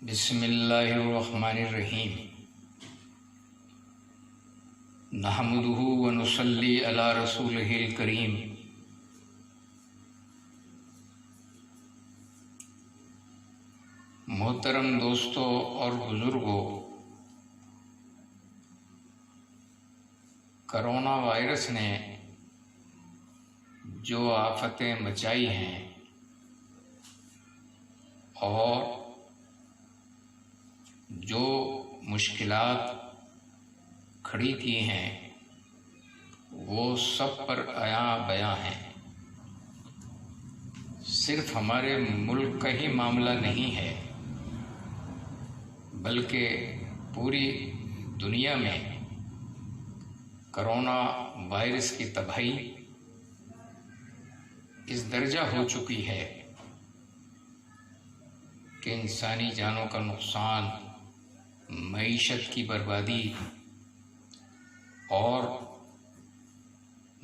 بسم اللہ الرحمن الرحیم نحمدہ ونصلی علی رسولہ الکریم محترم دوستوں اور بزرگوں، کرونا وائرس نے جو آفتیں مچائی ہیں اور جو مشکلات کھڑی کی ہیں وہ سب پر عیاں بیاں ہیں۔ صرف ہمارے ملک کا ہی معاملہ نہیں ہے بلکہ پوری دنیا میں کرونا وائرس کی تباہی اس درجہ ہو چکی ہے کہ انسانی جانوں کا نقصان، معیشت کی بربادی اور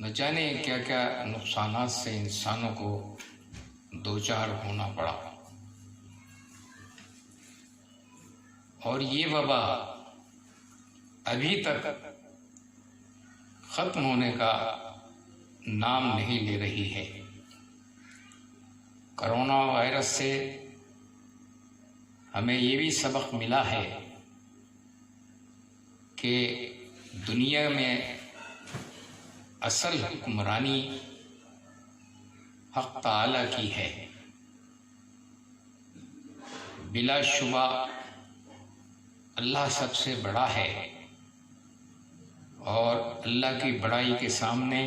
نہ جانے کیا کیا نقصانات سے انسانوں کو دوچار ہونا پڑا، اور یہ وبا ابھی تک ختم ہونے کا نام نہیں لے رہی ہے۔ کرونا وائرس سے ہمیں یہ بھی سبق ملا ہے کہ دنیا میں اصل حکمرانی حق تعالی کی ہے۔ بلا شبہ اللہ سب سے بڑا ہے، اور اللہ کی بڑائی کے سامنے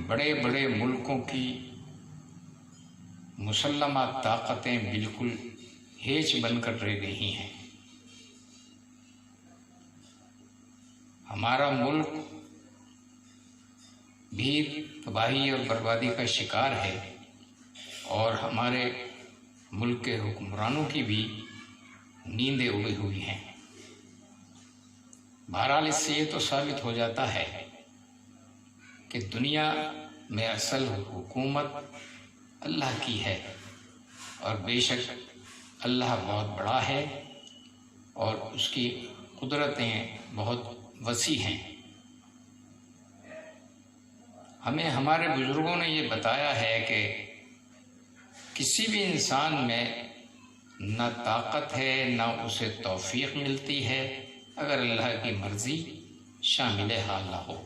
بڑے بڑے ملکوں کی مسلمہ طاقتیں بالکل ہیچ بن کر رہ گئی ہیں۔ ہمارا ملک بھی تباہی اور بربادی کا شکار ہے، اور ہمارے ملک کے حکمرانوں کی بھی نیندیں اڑی ہوئی ہیں۔ بہرحال اس سے یہ تو ثابت ہو جاتا ہے کہ دنیا میں اصل حکومت اللہ کی ہے، اور بے شک اللہ بہت بڑا ہے اور اس کی قدرتیں بہت وسیع ہیں۔ ہمیں ہمارے بزرگوں نے یہ بتایا ہے کہ کسی بھی انسان میں نہ طاقت ہے نہ اسے توفیق ملتی ہے اگر اللہ کی مرضی شامل حال نہ ہو۔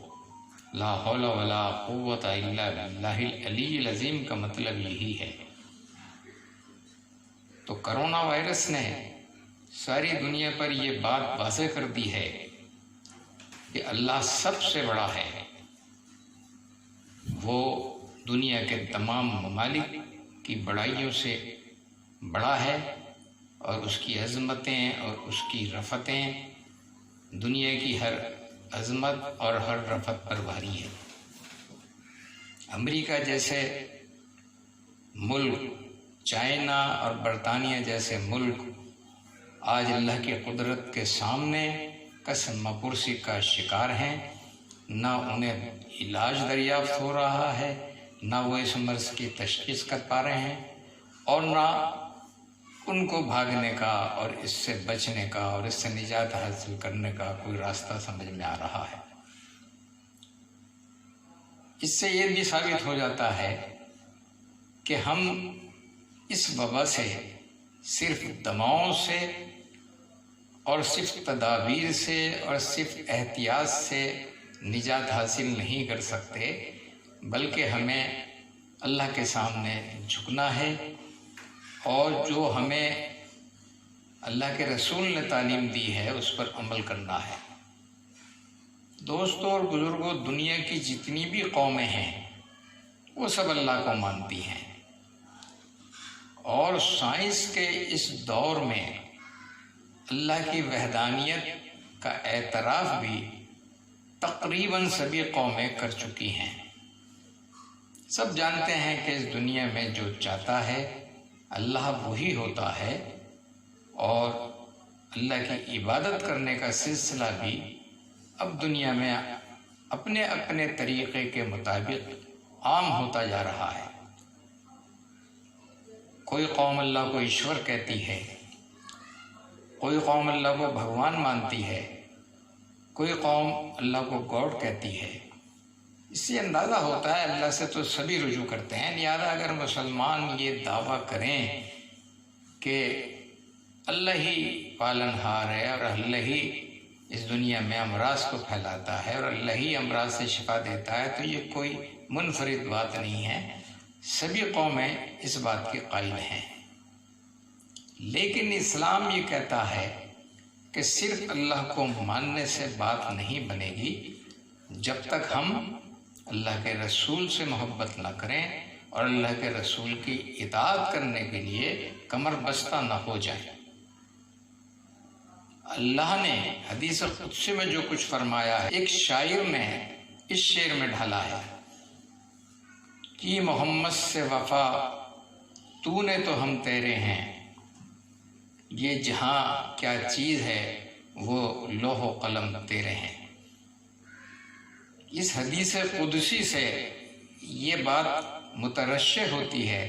لا حول ولا قوت الا باللہ العلی العظیم کا مطلب یہی ہے۔ تو کرونا وائرس نے ساری دنیا پر یہ بات واضح کر دی ہے کہ اللہ سب سے بڑا ہے۔ وہ دنیا کے تمام ممالک کی بڑائیوں سے بڑا ہے، اور اس کی عظمتیں اور اس کی رفتیں دنیا کی ہر عظمت اور ہر رفت پر بھاری ہے۔ امریکہ جیسے ملک، چائنا اور برطانیہ جیسے ملک آج اللہ کی قدرت کے سامنے قسم پرسی کا شکار ہیں۔ نہ انہیں علاج دریافت ہو رہا ہے، نہ وہ اس مرض کی تشخیص کر پا رہے ہیں، اور نہ ان کو بھاگنے کا اور اس سے بچنے کا اور اس سے نجات حاصل کرنے کا کوئی راستہ سمجھ میں آ رہا ہے۔ اس سے یہ بھی ثابت ہو جاتا ہے کہ ہم اس وبا سے صرف دواؤں سے اور صرف تدابیر سے اور صرف احتیاط سے نجات حاصل نہیں کر سکتے، بلکہ ہمیں اللہ کے سامنے جھکنا ہے، اور جو ہمیں اللہ کے رسول نے تعلیم دی ہے اس پر عمل کرنا ہے۔ دوستوں اور بزرگوں، دنیا کی جتنی بھی قومیں ہیں وہ سب اللہ کو مانتی ہیں، اور سائنس کے اس دور میں اللہ کی وحدانیت کا اعتراف بھی تقریباً سبھی قومیں کر چکی ہیں۔ سب جانتے ہیں کہ اس دنیا میں جو چاہتا ہے اللہ وہی ہوتا ہے، اور اللہ کی عبادت کرنے کا سلسلہ بھی اب دنیا میں اپنے اپنے طریقے کے مطابق عام ہوتا جا رہا ہے۔ کوئی قوم اللہ کو ایشور کہتی ہے، کوئی قوم اللہ کو بھگوان مانتی ہے، کوئی قوم اللہ کو گاڈ کہتی ہے۔ اس سے اندازہ ہوتا ہے اللہ سے تو سبھی رجوع کرتے ہیں، لہذا اگر مسلمان یہ دعویٰ کریں کہ اللہ ہی پالنہار ہے اور اللہ ہی اس دنیا میں امراض کو پھیلاتا ہے اور اللہ ہی امراض سے شفا دیتا ہے، تو یہ کوئی منفرد بات نہیں ہے، سبھی قومیں اس بات کے قائل ہیں۔ لیکن اسلام یہ کہتا ہے کہ صرف اللہ کو ماننے سے بات نہیں بنے گی جب تک ہم اللہ کے رسول سے محبت نہ کریں اور اللہ کے رسول کی اطاعت کرنے کے لیے کمر بستہ نہ ہو جائیں۔ اللہ نے حدیث قدسی میں جو کچھ فرمایا ہے، ایک شاعر نے اس شعر میں ڈھالا ہے کہ محمد سے وفا تو نے تو ہم تیرے ہیں، یہ جہاں کیا چیز ہے وہ لوح و قلم تیرے ہیں۔ اس حدیث قدسی سے یہ بات مترشح ہوتی ہے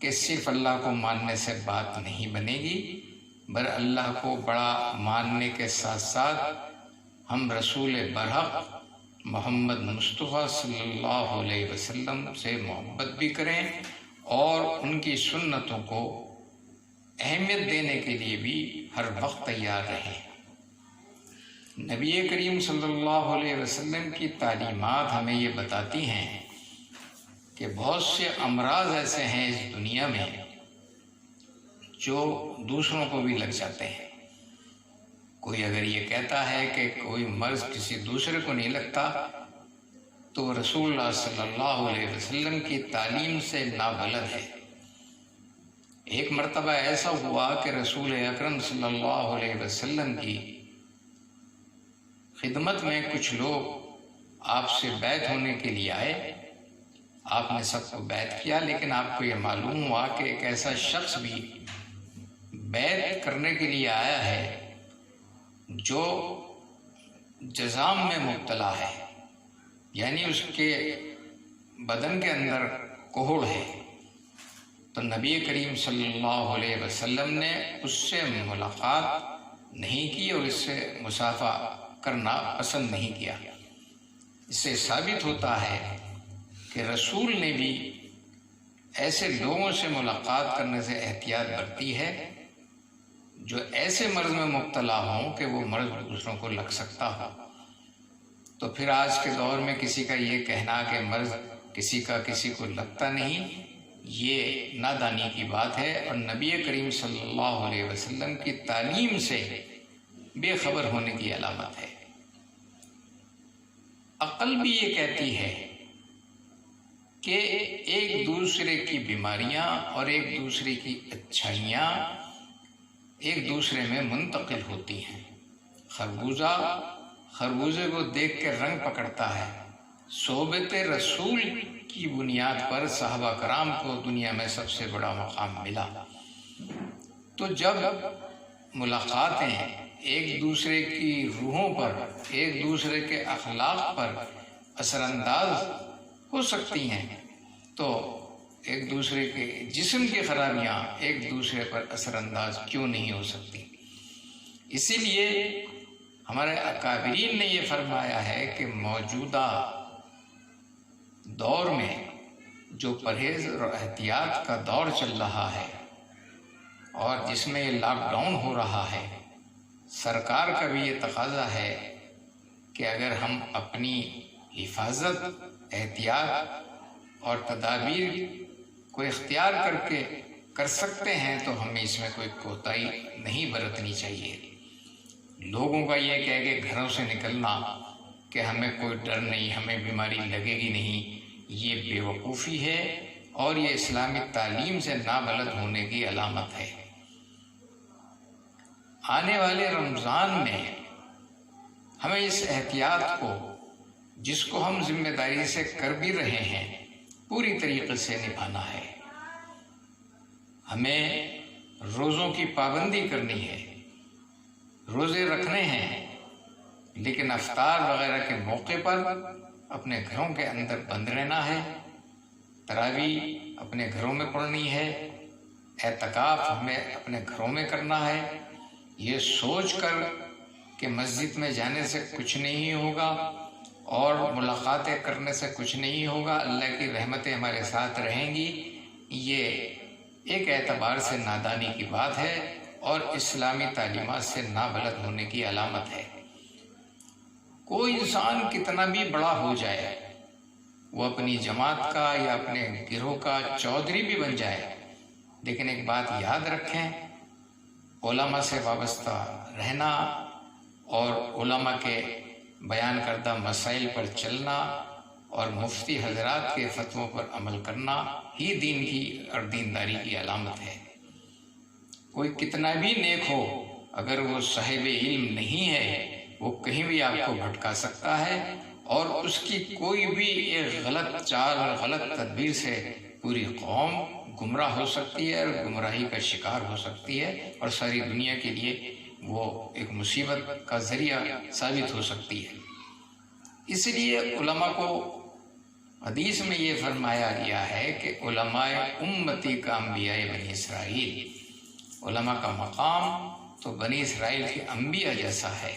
کہ صرف اللہ کو ماننے سے بات نہیں بنے گی، بل اللہ کو بڑا ماننے کے ساتھ ساتھ ہم رسول برحق محمد مصطفیٰ صلی اللہ علیہ وسلم سے محبت بھی کریں اور ان کی سنتوں کو اہمیت دینے کے لیے بھی ہر وقت تیار رہیں۔ نبی کریم صلی اللہ علیہ وسلم کی تعلیمات ہمیں یہ بتاتی ہیں کہ بہت سے امراض ایسے ہیں اس دنیا میں جو دوسروں کو بھی لگ جاتے ہیں۔ کوئی اگر یہ کہتا ہے کہ کوئی مرض کسی دوسرے کو نہیں لگتا تو رسول اللہ صلی اللہ علیہ وسلم کی تعلیم سے نابلد ہے۔ ایک مرتبہ ایسا ہوا کہ رسول اکرم صلی اللہ علیہ وسلم کی خدمت میں کچھ لوگ آپ سے بیعت ہونے کے لیے آئے، آپ نے سب کو بیعت کیا، لیکن آپ کو یہ معلوم ہوا کہ ایک ایسا شخص بھی بیعت کرنے کے لیے آیا ہے جو جذام میں مبتلا ہے، یعنی اس کے بدن کے اندر کوہڑ ہے۔ تو نبی کریم صلی اللہ علیہ وسلم نے اس سے ملاقات نہیں کی اور اس سے مصافحہ کرنا پسند نہیں کیا۔ اس سے ثابت ہوتا ہے کہ رسول نے بھی ایسے لوگوں سے ملاقات کرنے سے احتیاط برتی ہے جو ایسے مرض میں مبتلا ہوں کہ وہ مرض دوسروں کو لگ سکتا ہو۔ تو پھر آج کے دور میں کسی کا یہ کہنا کہ مرض کسی کا کسی کو لگتا نہیں، یہ نادانی کی بات ہے اور نبی کریم صلی اللہ علیہ وسلم کی تعلیم سے بے خبر ہونے کی علامت ہے۔ عقل بھی یہ کہتی ہے کہ ایک دوسرے کی بیماریاں اور ایک دوسرے کی اچھائیاں ایک دوسرے میں منتقل ہوتی ہیں۔ خربوزے کو دیکھ کے رنگ پکڑتا ہے۔ صحبت رسول کی بنیاد پر صحابہ کرام کو دنیا میں سب سے بڑا مقام ملا۔ تو جب ملاقاتیں ایک دوسرے کی روحوں پر، ایک دوسرے کے اخلاق پر اثر انداز ہو سکتی ہیں، تو ایک دوسرے کے جسم کی خرابیاں ایک دوسرے پر اثر انداز کیوں نہیں ہو سکتی؟ اسی لیے ہمارے اکابرین نے یہ فرمایا ہے کہ موجودہ دور میں جو پرہیز اور احتیاط کا دور چل رہا ہے اور جس میں لاک ڈاؤن ہو رہا ہے، سرکار کا بھی یہ تقاضا ہے کہ اگر ہم اپنی حفاظت، احتیاط اور تدابیر کو اختیار کر سکتے ہیں تو ہمیں اس میں کوئی کوتاہی نہیں برتنی چاہیے۔ لوگوں کا یہ کہہ کہ گھروں سے نکلنا کہ ہمیں کوئی ڈر نہیں، ہمیں بیماری لگے گی نہیں، یہ بے وقوفی ہے اور یہ اسلامی تعلیم سے نابلد ہونے کی علامت ہے۔ آنے والے رمضان میں ہمیں اس احتیاط کو، جس کو ہم ذمہ داری سے کر بھی رہے ہیں، پوری طریقے سے نبھانا ہے۔ ہمیں روزوں کی پابندی کرنی ہے، روزے رکھنے ہیں، لیکن افطار وغیرہ کے موقع پر اپنے گھروں کے اندر بند رہنا ہے، تراویح اپنے گھروں میں پڑھنی ہے، اعتکاف ہمیں اپنے گھروں میں کرنا ہے، یہ سوچ کر کہ مسجد میں جانے سے کچھ نہیں ہوگا اور ملاقاتیں کرنے سے کچھ نہیں ہوگا، اللہ کی رحمتیں ہمارے ساتھ رہیں گی، یہ ایک اعتبار سے نادانی کی بات ہے اور اسلامی تعلیمات سے نابلد ہونے کی علامت ہے۔ کوئی انسان کتنا بھی بڑا ہو جائے، وہ اپنی جماعت کا یا اپنے گروہ کا چودھری بھی بن جائے، لیکن ایک بات یاد رکھیں، علماء سے وابستہ رہنا اور علماء کے بیان کردہ مسائل پر چلنا اور مفتی حضرات کے فتووں پر عمل کرنا ہی دین کی اور دینداری کی علامت ہے۔ کوئی کتنا بھی نیک ہو، اگر وہ صاحب علم نہیں ہے، وہ کہیں بھی آپ کو بھٹکا سکتا ہے اور اس کی کوئی بھی ایک غلط چال اور غلط تدبیر سے پوری قوم گمراہ ہو سکتی ہے اور گمراہی کا شکار ہو سکتی ہے اور ساری دنیا کے لیے وہ ایک مصیبت کا ذریعہ ثابت ہو سکتی ہے۔ اس لیے علماء کو حدیث میں یہ فرمایا گیا ہے کہ علماء امتی کا انبیاء بنی اسرائیل، علماء کا مقام تو بنی اسرائیل کے انبیاء جیسا ہے،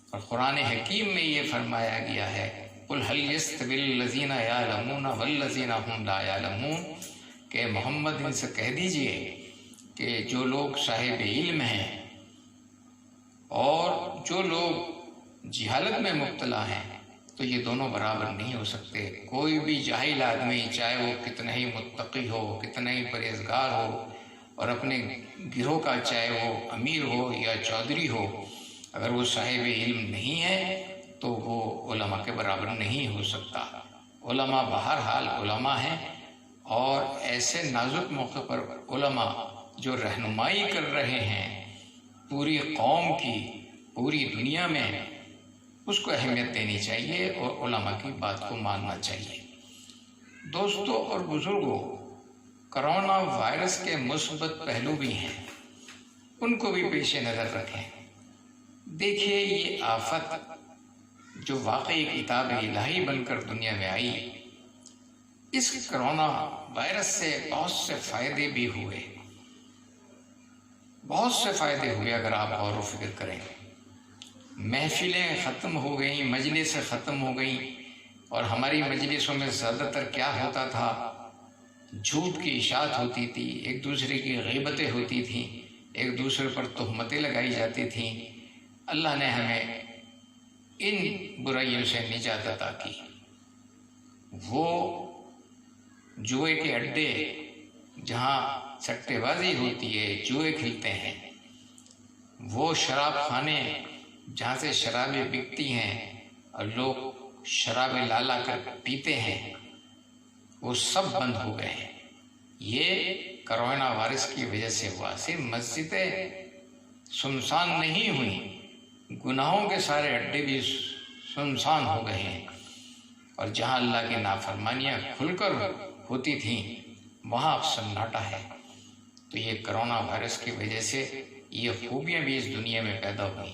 اور قرآن حکیم میں یہ فرمایا گیا ہے قُلْ هَلْ يَسْتَوِي الَّذِينَ يَعْلَمُونَ وَالَّذِينَ هُمْ لَا يَعْلَمُونَ، کہ محمد ان سے کہہ دیجئے کہ جو لوگ صاحب علم ہیں اور جو لوگ جہالت میں مبتلا ہیں تو یہ دونوں برابر نہیں ہو سکتے۔ کوئی بھی جاہل آدمی، چاہے وہ کتنا ہی متقی ہو، کتنا ہی پرہیزگار ہو، اور اپنے گروہ کا چاہے وہ امیر ہو یا چودھری ہو، اگر وہ صاحب علم نہیں ہے تو وہ علماء کے برابر نہیں ہو سکتا۔ علماء بہرحال علماء ہیں، اور ایسے نازک موقع پر علماء جو رہنمائی کر رہے ہیں پوری قوم کی، پوری دنیا میں، اس کو اہمیت دینی چاہیے اور علماء کی بات کو ماننا چاہیے۔ دوستوں اور بزرگوں، کرونا وائرس کے مثبت پہلو بھی ہیں، ان کو بھی پیش نظر رکھیں۔ دیکھیے، یہ آفت جو واقعی کتاب الہی بن کر دنیا میں آئی، اس کرونا وائرس سے بہت سے فائدے بھی ہوئے، بہت سے فائدے ہوئے اگر آپ غور و فکر کریں۔ محفلیں ختم ہو گئیں، مجلسیں ختم ہو گئیں، اور ہماری مجلسوں میں زیادہ تر کیا ہوتا تھا؟ جھوٹ کی اشاعت ہوتی تھی، ایک دوسرے کی غیبتیں ہوتی تھیں، ایک دوسرے پر تہمتیں لگائی جاتی تھیں۔ اللہ نے ہمیں ان برائیوں سے نجات عطا کی۔ وہ جوئے کے اڈے جہاں سٹے بازی ہوتی ہے، جوئے کھیلتے ہیں، وہ شراب خانے جہاں سے شرابیں بکتی ہیں اور لوگ شرابیں لا کر پیتے ہیں، وہ سب بند ہو گئے ہیں۔ یہ کرونا وائرس کی وجہ سے ہوا۔ صرف مسجدیں سنسان نہیں ہوئیں، گناہوں کے سارے اڈے بھی سنسان ہو گئے ہیں، اور جہاں اللہ کی نافرمانیاں کھل کر ہوتی تھیں وہاں اب سناٹا ہے۔ تو یہ کرونا وائرس کی وجہ سے یہ خوبیاں بھی اس دنیا میں پیدا ہوئی۔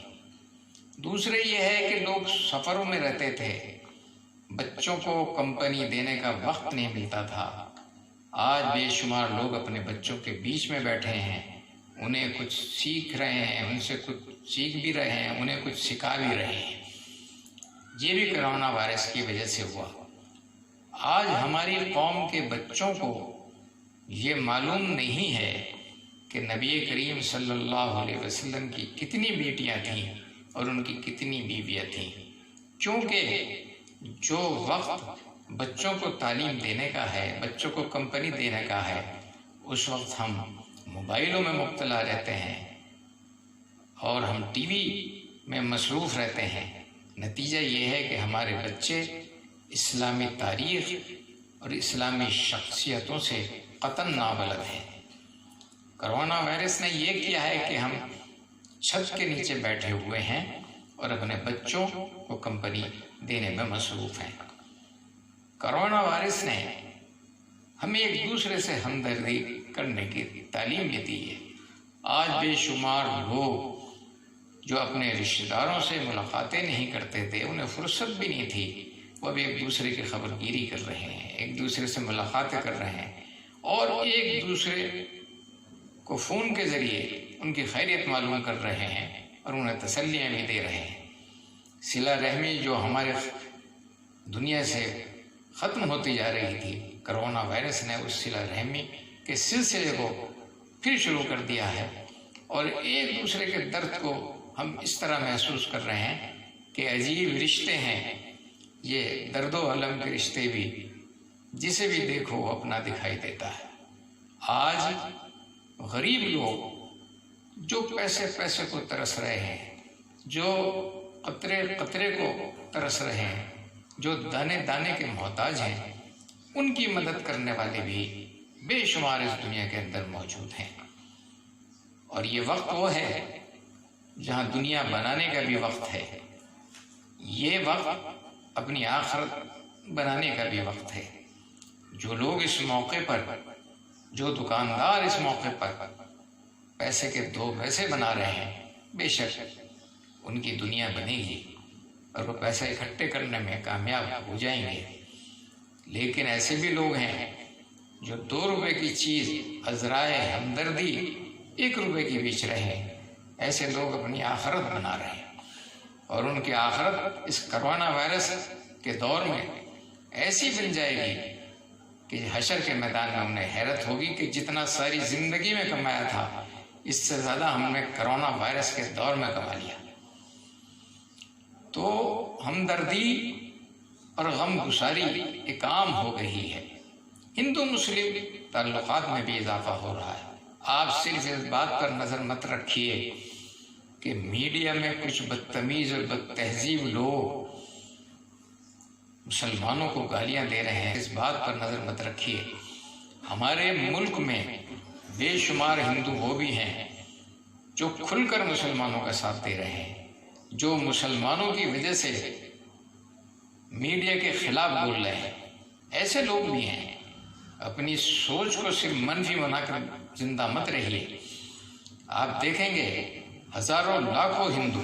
دوسرے یہ ہے کہ لوگ سفروں میں رہتے تھے، بچوں کو کمپنی دینے کا وقت نہیں ملتا تھا۔ آج بے شمار لوگ اپنے بچوں کے بیچ میں بیٹھے ہیں، انہیں کچھ سیکھ رہے ہیں، ان سے کچھ سیکھ بھی رہے ہیں، انہیں کچھ سکھا بھی رہے ہیں۔ یہ بھی کرونا وائرس کی وجہ سے ہوا۔ آج ہماری قوم کے بچوں کو یہ معلوم نہیں ہے کہ نبی کریم صلی اللہ علیہ وسلم کی کتنی بیٹیاں تھیں اور ان کی کتنی بیویاں تھیں، کیونکہ جو وقت بچوں کو تعلیم دینے کا ہے، بچوں کو کمپنی دینے کا ہے، اس وقت ہم موبائلوں میں مبتلا رہتے ہیں اور ہم ٹی وی میں مصروف رہتے ہیں۔ نتیجہ یہ ہے کہ ہمارے بچے اسلامی تاریخ اور اسلامی شخصیتوں سے قطعاً نابلد ہیں۔ کرونا وائرس نے یہ کیا ہے کہ ہم چھت کے نیچے بیٹھے ہوئے ہیں اور اپنے بچوں کو کمپنی دینے میں مصروف ہیں۔ کرونا وائرس نے ہمیں ایک دوسرے سے ہمدردی کرنے کی تعلیم بھی دی ہے۔ آج بے شمار لوگ جو اپنے رشتہ داروں سے ملاقاتیں نہیں کرتے تھے، انہیں فرصت بھی نہیں تھی، وہ اب ایک دوسرے کی خبر گیری کر رہے ہیں، ایک دوسرے سے ملاقاتیں کر رہے ہیں اور ایک دوسرے کو فون کے ذریعے ان کی خیریت معلوم کر رہے ہیں اور انہیں تسلیاں بھی دے رہے ہیں۔ صلہ رحمی جو ہمارے دنیا سے ختم ہوتی جا رہی تھی، کرونا وائرس نے اس صلہ رحمی کے سلسلے کو پھر شروع کر دیا ہے، اور ایک دوسرے کے درد کو ہم اس طرح محسوس کر رہے ہیں کہ عجیب رشتے ہیں یہ، درد و علم کے رشتے بھی، جسے بھی دیکھو وہ اپنا دکھائی دیتا ہے۔ آج غریب لوگ جو پیسے کو ترس رہے ہیں، جو قطرے قطرے کو ترس رہے ہیں، جو دانے دانے کے محتاج ہیں، ان کی مدد کرنے والے بھی بے شمار اس دنیا کے اندر موجود ہیں۔ اور یہ وقت وہ ہے جہاں دنیا بنانے کا بھی وقت ہے، یہ وقت اپنی آخرت بنانے کا بھی وقت ہے۔ جو لوگ اس موقع پر، جو دکاندار اس موقع پر پیسے کے دو پیسے بنا رہے ہیں، بے شک ان کی دنیا بنے گی اور وہ پیسے اکٹھے کرنے میں کامیاب ہو جائیں گے۔ لیکن ایسے بھی لوگ ہیں جو 2 روپے کی چیز عذرائے ہمدردی 1 روپے کی بیچ رہے ہیں، ایسے لوگ اپنی آخرت بنا رہے ہیں، اور ان کی آخرت اس کرونا وائرس کے دور میں ایسی بن جائے گی کہ حشر کے میدان میں انہیں حیرت ہوگی کہ جتنا ساری زندگی میں کمایا تھا، اس سے زیادہ ہم نے کرونا وائرس کے دور میں کما لیا۔ تو ہمدردی اور غم گساری ایک عام ہو گئی ہے۔ ہندو مسلم تعلقات میں بھی اضافہ ہو رہا ہے۔ آپ صرف اس بات پر نظر مت رکھیے کہ میڈیا میں کچھ بدتمیز اور بد تہذیب لوگ مسلمانوں کو گالیاں دے رہے ہیں، اس بات پر نظر مت رکھیے۔ ہمارے ملک میں بے شمار ہندو وہ بھی ہیں جو کھل کر مسلمانوں کا ساتھ دے رہے ہیں، جو مسلمانوں کی وجہ سے میڈیا کے خلاف بول رہے ہیں۔ ایسے لوگ بھی ہیں۔ اپنی سوچ کو صرف منفی بنا کر زندہ مت رہیے۔ آپ دیکھیں گے ہزاروں لاکھوں ہندو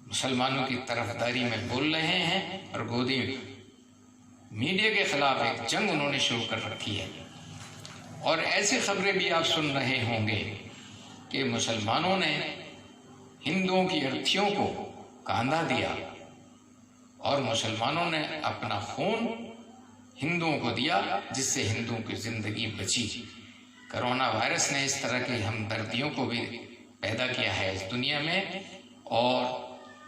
مسلمانوں کی طرفداری میں بول رہے ہیں، اور گودی میڈیا کے خلاف ایک جنگ انہوں نے شروع کر رکھی ہے۔ اور ایسی خبریں بھی آپ سن رہے ہوں گے کہ مسلمانوں نے ہندوؤں کی ارتھیوں کو کاندھا دیا، اور مسلمانوں نے اپنا خون ہندوؤں کو دیا، جس سے ہندوؤں کی زندگی بچی۔ کرونا وائرس نے اس طرح کی ہمدردیوں کو بھی پیدا کیا ہے اس دنیا میں، اور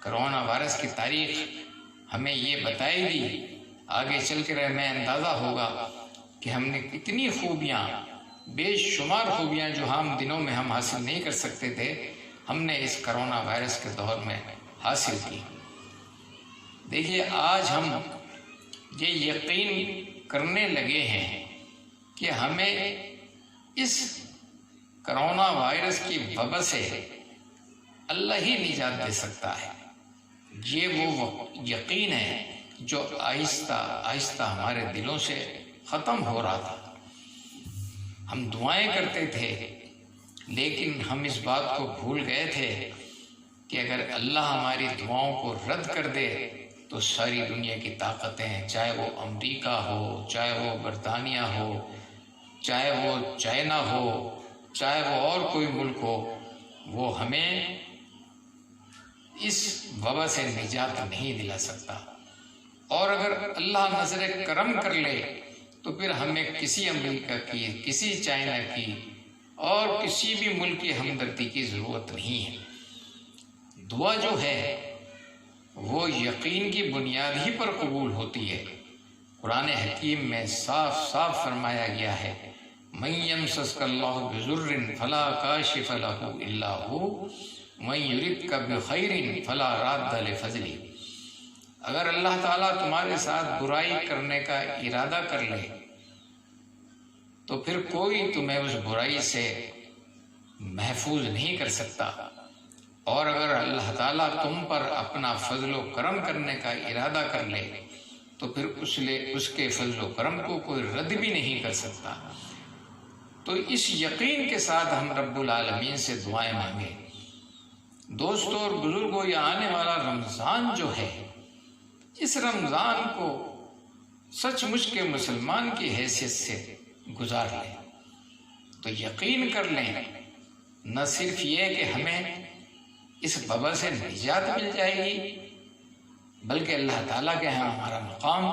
کرونا وائرس کی تاریخ ہمیں یہ بتائے گی، آگے چل کر ہمیں اندازہ ہوگا کہ ہم نے کتنی خوبیاں، بے شمار خوبیاں جو عام دنوں میں ہم حاصل نہیں کر سکتے تھے، ہم نے اس کرونا وائرس کے دور میں حاصل کی۔ دیکھیے آج ہم یہ یقین کرنے لگے ہیں کہ ہمیں اس کرونا وائرس کی وبا سے اللہ ہی نجات دے سکتا ہے۔ یہ وہ یقین ہے جو آہستہ آہستہ ہمارے دلوں سے ختم ہو رہا تھا۔ ہم دعائیں کرتے تھے، لیکن ہم اس بات کو بھول گئے تھے کہ اگر اللہ ہماری دعاؤں کو رد کر دے تو ساری دنیا کی طاقتیں، چاہے وہ امریکہ ہو، چاہے وہ برطانیہ ہو، چاہے وہ چائنا ہو، چاہے وہ اور کوئی ملک ہو، وہ ہمیں اس وبا سے نجات نہیں دلا سکتا۔ اور اگر اللہ نظر کرم کر لے تو پھر ہمیں کسی امریکہ کی، کسی چائنا کی اور کسی بھی ملک کی ہمدردی کی ضرورت نہیں ہے۔ دعا جو ہے وہ یقین کی بنیاد ہی پر قبول ہوتی ہے۔ قرآن حکیم میں صاف صاف فرمایا گیا ہے، مَن يَمْسَسْكَ اللَّهُ بِضُرٍّ فَلَا كَاشِفَ لَهُ إِلَّا هُوَ وَمَن يُرِدْكَ بِخَيْرٍ فَلَا رَادَّ لِفَضْلِهِ۔ اگر اللہ تعالیٰ تمہارے ساتھ برائی کرنے کا ارادہ کر لے تو پھر کوئی تمہیں اس برائی سے محفوظ نہیں کر سکتا، اور اگر اللہ تعالیٰ تم پر اپنا فضل و کرم کرنے کا ارادہ کر لے تو پھر اس کے فضل و کرم کو کوئی رد بھی نہیں کر سکتا۔ تو اس یقین کے ساتھ ہم رب العالمین سے دعائیں مانگیں۔ دوستوں اور بزرگوں، یہ آنے والا رمضان جو ہے، اس رمضان کو سچ مچ کے مسلمان کی حیثیت سے گزار لیں۔ تو یقین کر لیں نہ صرف یہ کہ ہمیں اس وبا سے نجات مل جائے گی، بلکہ اللہ تعالیٰ کے ہاں ہمارا مقام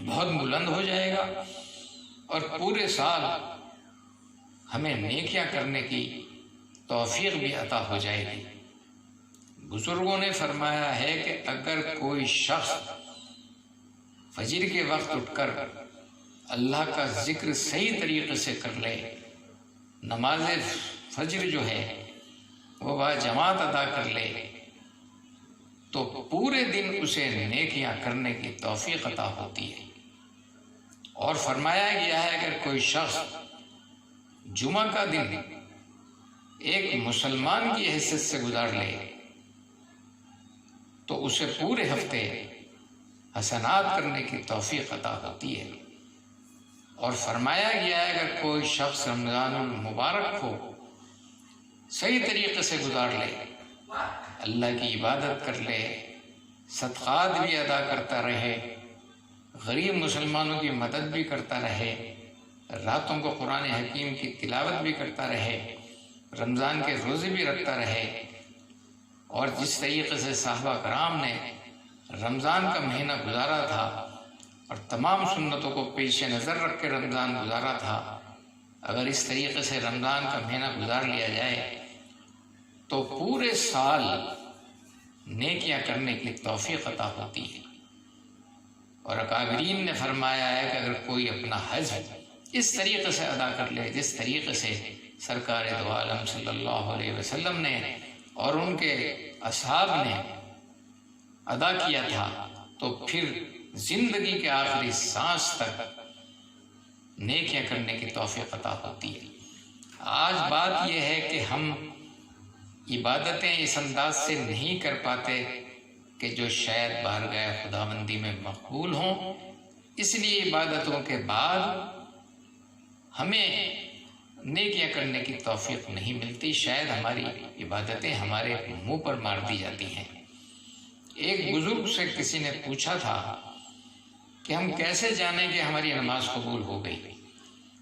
بہت بلند ہو جائے گا، اور پورے سال ہمیں نیکیاں کرنے کی توفیق بھی عطا ہو جائے گی۔ بزرگوں نے فرمایا ہے کہ اگر کوئی شخص فجر کے وقت اٹھ کر اللہ کا ذکر صحیح طریقے سے کر لے، نماز فجر جو ہے وہ باجماعت ادا کر لے، تو پورے دن اسے نیکیاں کرنے کی توفیق عطا ہوتی ہے۔ اور فرمایا گیا ہے اگر کوئی شخص جمعہ کا دن ایک مسلمان کی حیثیت سے گزار لے تو اسے پورے ہفتے حسنات کرنے کی توفیق عطا ہوتی ہے۔ اور فرمایا گیا ہے اگر کوئی شخص رمضان المبارک کو صحیح طریقے سے گزار لے، اللہ کی عبادت کر لے، صدقات بھی ادا کرتا رہے، غریب مسلمانوں کی مدد بھی کرتا رہے، راتوں کو قرآن حکیم کی تلاوت بھی کرتا رہے، رمضان کے روزے بھی رکھتا رہے، اور جس طریقے سے صحابہ کرام نے رمضان کا مہینہ گزارا تھا اور تمام سنتوں کو پیش نظر رکھ کے رمضان گزارا تھا، اگر اس طریقے سے رمضان کا مہینہ گزار لیا جائے تو پورے سال نیکیاں کرنے کی توفیق عطا ہوتی ہے۔ اور اکابرین نے فرمایا ہے کہ اگر کوئی اپنا حج اس طریقے سے ادا کر لے جس طریقے سے سرکار دو عالم صلی اللہ علیہ وسلم نے اور ان کے اصحاب نے ادا کیا تھا، تو پھر زندگی کے آخری سانس تک نیکیاں کرنے کی توفیق عطا ہوتی ہے۔ آج بات یہ ہے کہ ہم عبادتیں اس انداز سے نہیں کر پاتے کہ جو شاید بارگاہ خداوندی میں مقبول ہوں، اس لیے عبادتوں کے بعد ہمیں نیکیاں کرنے کی توفیق نہیں ملتی، شاید ہماری عبادتیں ہمارے منہ پر مار دی جاتی ہیں۔ ایک بزرگ سے کسی نے پوچھا تھا کہ ہم کیسے جانیں کہ ہماری نماز قبول ہو گئی؟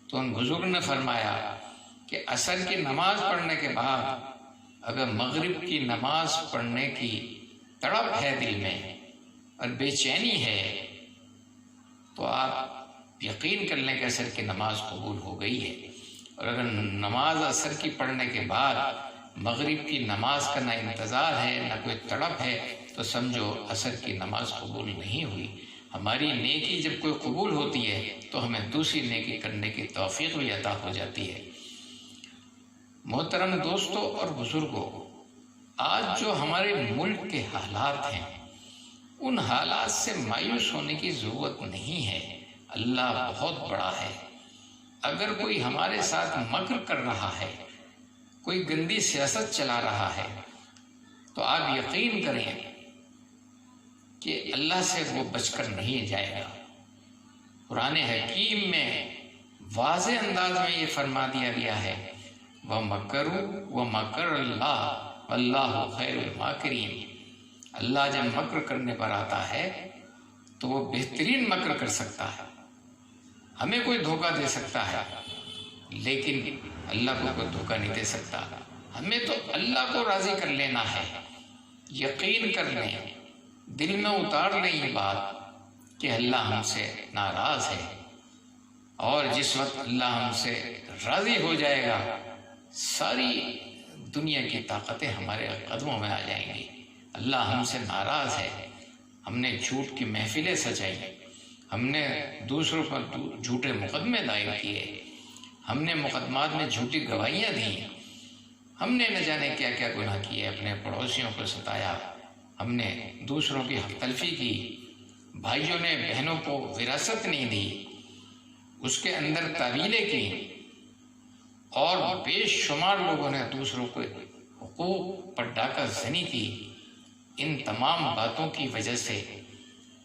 تو ان بزرگ نے فرمایا کہ عصر کی نماز پڑھنے کے بعد اگر مغرب کی نماز پڑھنے کی تڑپ ہے دل میں اور بے چینی ہے تو آپ یقین کر لیں کہ عصر کی نماز قبول ہو گئی ہے، اور اگر نماز عصر کی پڑھنے کے بعد مغرب کی نماز کا نہ انتظار ہے نہ کوئی تڑپ ہے تو سمجھو عصر کی نماز قبول نہیں ہوئی۔ ہماری نیکی جب کوئی قبول ہوتی ہے تو ہمیں دوسری نیکی کرنے کی توفیق بھی عطا ہو جاتی ہے۔ محترم دوستوں اور بزرگوں، آج جو ہمارے ملک کے حالات ہیں ان حالات سے مایوس ہونے کی ضرورت نہیں ہے۔ اللہ بہت بڑا ہے۔ اگر کوئی ہمارے ساتھ مکر کر رہا ہے، کوئی گندی سیاست چلا رہا ہے، تو آپ یقین کریں کہ اللہ سے وہ بچ کر نہیں جائے گا۔ قرآن حکیم میں واضح انداز میں یہ فرما دیا گیا ہے وَمَكَرُوا وَمَكَرَ اللَّهُ وَاللَّهُ خَيْرُ الْمَاكِرِينَ۔ اللہ جب مکر کرنے پر آتا ہے تو وہ بہترین مکر کر سکتا ہے۔ ہمیں کوئی دھوکہ دے سکتا ہے لیکن اللہ کو کوئی دھوکہ نہیں دے سکتا۔ ہمیں تو اللہ کو راضی کر لینا ہے۔ یقین کر لیں، دل میں اتار لیں یہ بات کہ اللہ ہم سے ناراض ہے، اور جس وقت اللہ ہم سے راضی ہو جائے گا ساری دنیا کی طاقتیں ہمارے قدموں میں آ جائیں گی۔ اللہ ہم سے ناراض ہے، ہم نے جھوٹ کی محفلیں سجائی، ہم نے دوسروں پر جھوٹے مقدمے دائر کیے، ہم نے مقدمات میں جھوٹی گواہیاں دیں، ہم نے نہ جانے کیا کیا گناہ کیے، اپنے پڑوسیوں کو ستایا، ہم نے دوسروں کی حق تلفی کی، بھائیوں نے بہنوں کو وراثت نہیں دی، اس کے اندر تعویلیں کی، اور بے شمار لوگوں نے دوسروں کو حقوق پر ڈاکہ زنی کی۔ ان تمام باتوں کی وجہ سے،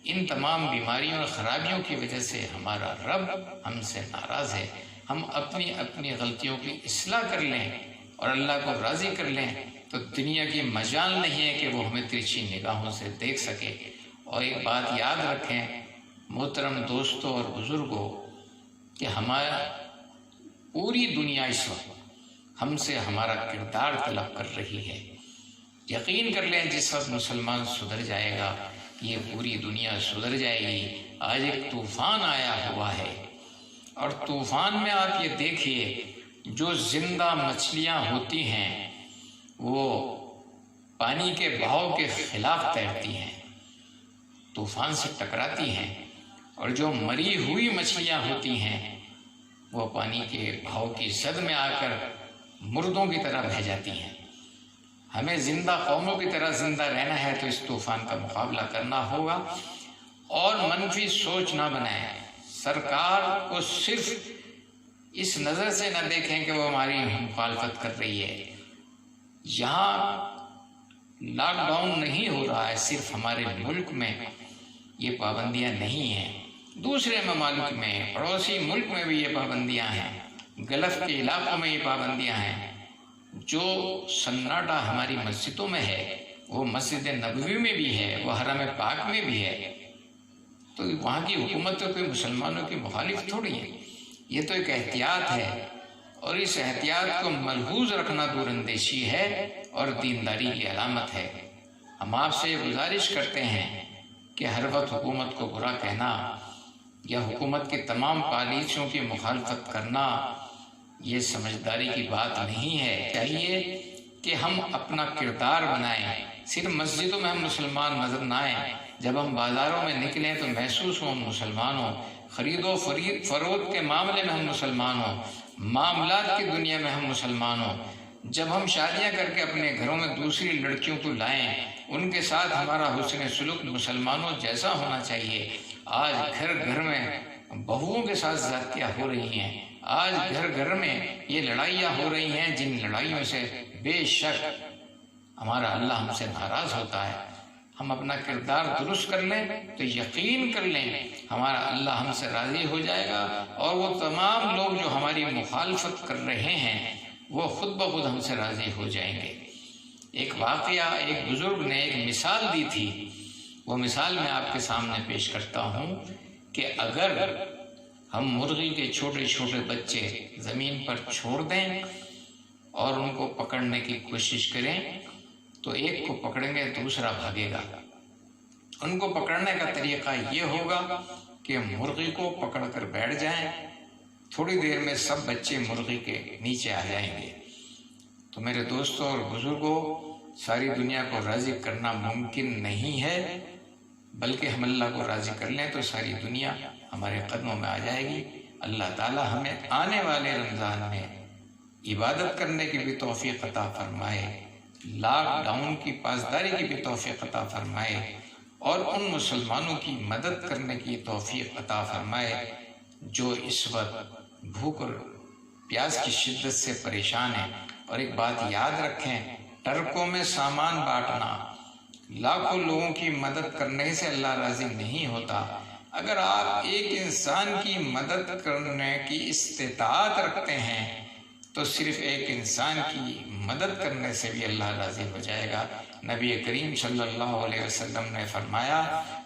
ان تمام بیماریوں اور خرابیوں کی وجہ سے ہمارا رب ہم سے ناراض ہے۔ ہم اپنی اپنی غلطیوں کی اصلاح کر لیں اور اللہ کو راضی کر لیں تو دنیا کی مجال نہیں ہے کہ وہ ہمیں ترچھی نگاہوں سے دیکھ سکے۔ اور ایک بات یاد رکھیں محترم دوستوں اور بزرگوں کہ ہمارا پوری دنیا اس وقت ہم سے ہمارا کردار طلب کر رہی ہے۔ یقین کر لیں جس وقت مسلمان سدھر جائے گا یہ پوری دنیا سدھر جائے گی۔ آج ایک طوفان آیا ہوا ہے اور طوفان میں آپ یہ دیکھیے جو زندہ مچھلیاں ہوتی ہیں وہ پانی کے بہاؤ کے خلاف تیرتی ہیں، طوفان سے ٹکراتی ہیں، اور جو مری ہوئی مچھلیاں ہوتی ہیں وہ پانی کے بہاؤ کی زد میں آ کر مردوں کی طرح بہہ جاتی ہیں۔ ہمیں زندہ قوموں کی طرح زندہ رہنا ہے تو اس طوفان کا مقابلہ کرنا ہوگا، اور منفی سوچ نہ بنائیں۔ سرکار کو صرف اس نظر سے نہ دیکھیں کہ وہ ہماری مخالفت کر رہی ہے۔ یہاں لاک ڈاؤن نہیں ہو رہا ہے، صرف ہمارے ملک میں یہ پابندیاں نہیں ہیں، دوسرے ممالک میں، پڑوسی ملک میں بھی یہ پابندیاں ہیں، گلف کے علاقوں میں یہ پابندیاں ہیں۔ جو سناٹا ہماری مسجدوں میں ہے وہ مسجد نبوی میں بھی ہے، وہ حرم پاک میں بھی ہے، تو وہاں کی حکومت تو کوئی مسلمانوں کی مخالف تھوڑی ہے۔ یہ تو ایک احتیاط ہے، اور اس احتیاط کو ملحوظ رکھنا دور اندیشی ہے اور دینداری کی علامت ہے۔ ہم آپ سے گزارش کرتے ہیں کہ ہر وقت حکومت کو برا کہنا یا حکومت کی تمام پالیسیوں کی مخالفت کرنا یہ سمجھداری کی بات نہیں ہے۔ چاہیے کہ ہم اپنا کردار بنائیں، صرف مسجدوں میں ہم مسلمان نظر نہ آئیں، جب ہم بازاروں میں نکلیں تو محسوس ہوں ہم مسلمان ہوں، خرید و فروخت کے معاملے میں ہم مسلمان ہوں، معاملات کی دنیا میں ہم مسلمان ہوں۔ جب ہم شادیاں کر کے اپنے گھروں میں دوسری لڑکیوں کو لائیں، ان کے ساتھ ہمارا حسن سلوک مسلمانوں جیسا ہونا چاہیے۔ آج گھر گھر میں بہوؤں کے ساتھ زیادتیاں ہو رہی ہیں، آج گھر گھر میں یہ لڑائیاں ہو رہی ہیں، جن لڑائیوں سے بے شک ہمارا اللہ ہم سے ناراض ہوتا ہے۔ ہم اپنا کردار درست کر لیں تو یقین کر لیں ہمارا اللہ ہم سے راضی ہو جائے گا، اور وہ تمام لوگ جو ہماری مخالفت کر رہے ہیں وہ خود بخود ہم سے راضی ہو جائیں گے۔ ایک واقعہ ایک بزرگ نے ایک مثال دی تھی، وہ مثال میں آپ کے سامنے پیش کرتا ہوں کہ اگر ہم مرغی کے چھوٹے چھوٹے بچے زمین پر چھوڑ دیں اور ان کو پکڑنے کی کوشش کریں تو ایک کو پکڑیں گے دوسرا بھاگے گا۔ ان کو پکڑنے کا طریقہ یہ ہوگا کہ مرغی کو پکڑ کر بیٹھ جائیں، تھوڑی دیر میں سب بچے مرغی کے نیچے آ جائیں گے۔ تو میرے دوستوں اور بزرگوں، ساری دنیا کو راضی کرنا ممکن نہیں ہے، بلکہ ہم اللہ کو راضی کر لیں تو ساری دنیا ہمارے قدموں میں آ جائے گی۔ اللہ تعالی ہمیں آنے والے رمضان میں عبادت کرنے کی بھی توفیق عطا فرمائے، لاک ڈاؤن کی پاسداری کی بھی توفیق عطا فرمائے، اور ان مسلمانوں کی مدد کرنے کی توفیق عطا فرمائے جو اس وقت بھوک اور پیاس کی شدت سے پریشان ہیں۔ اور ایک بات یاد رکھیں، ٹرکوں میں سامان بانٹنا، لاکھوں لوگوں کی مدد کرنے سے اللہ راضی نہیں ہوتا۔ اگر آپ ایک انسان کی مدد کرنے کی استطاعت رکھتے ہیں تو صرف ایک انسان کی مدد کرنے سے بھی اللہ راضی ہو جائے گا۔ نبی کریم صلی اللہ علیہ وسلم نے فرمایا،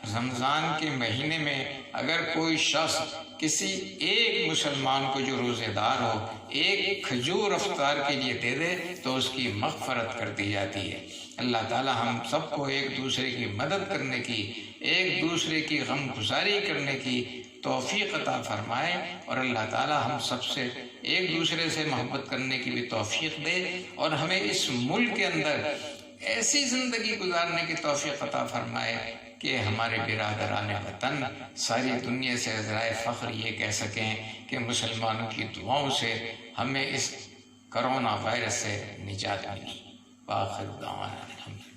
رمضان کے مہینے میں اگر کوئی شخص کسی ایک مسلمان کو جو روزے دار ہو ایک کھجور افطار کے لیے دے دے تو اس کی مغفرت کر دی جاتی ہے۔ اللہ تعالی ہم سب کو ایک دوسرے کی مدد کرنے کی، ایک دوسرے کی غم گزاری کرنے کی توفیق عطا فرمائے، اور اللہ تعالی ہم سب سے ایک دوسرے سے محبت کرنے کی بھی توفیق دے، اور ہمیں اس ملک کے اندر ایسی زندگی گزارنے کی توفیق عطا فرمائے کہ ہمارے برادران وطن ساری دنیا سے ذرائع فخر یہ کہہ سکیں کہ مسلمانوں کی دعاؤں سے ہمیں اس کرونا وائرس سے نجات ملی۔ وآخر دعوانا الحمدللہ۔